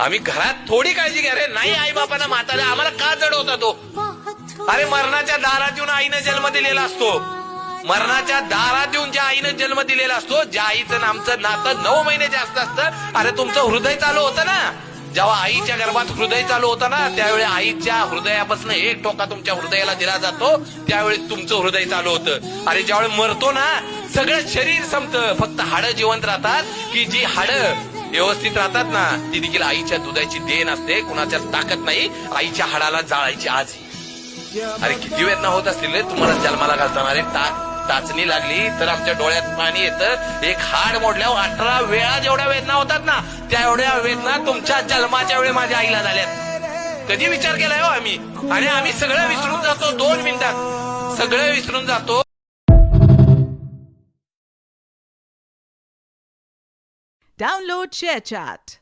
आम्ही घरात थोडी काळजी घ्या रे. नाही आई बापांना म्हातारा आम्हाला का जड होता तो? अरे मरणाच्या दारात येऊन आईनं जन्म दिलेला असतो. मरणाच्या दारात येऊन ज्या आईनं जन्म दिलेला असतो, ज्या आईचं आमचं नातं 9 महिने जास्त असतं. अरे तुमचं हृदय चालू होतं ना, जेव्हा आईच्या गर्भात हृदय चालू होतं ना, त्यावेळी आईच्या हृदयापासून एक टोका तुमच्या हृदयाला दिला जातो, त्यावेळी तुमचं हृदय चालू होतं. अरे ज्यावेळी मरतो ना, सगळं शरीर संपतं, फक्त हाडं जिवंत राहतात. की जी हाडं व्यवस्थित राहतात ना, ती देखील आईच्या दुधाची देण असते. कुणाच्या ताकद नाही आईच्या हाडाला जाळायची आज. अरे किती वेदना होत असतील रे तुम्हाला जन्माला घालताना. अरे टाचणी लागली तर आमच्या डोळ्यात पाणी येतं. एक हाड मोडल्यावर 18 वेळा जेवढ्या वेदना होतात ना, त्या एवढ्या वेदना तुमच्या जन्माच्या वेळी माझ्या आईला झाल्यात. कधी विचार केलाय हो आम्ही? आणि आम्ही सगळं विसरून जातो 2 मिनिटात, सगळं विसरून जातो. Download ShareChat.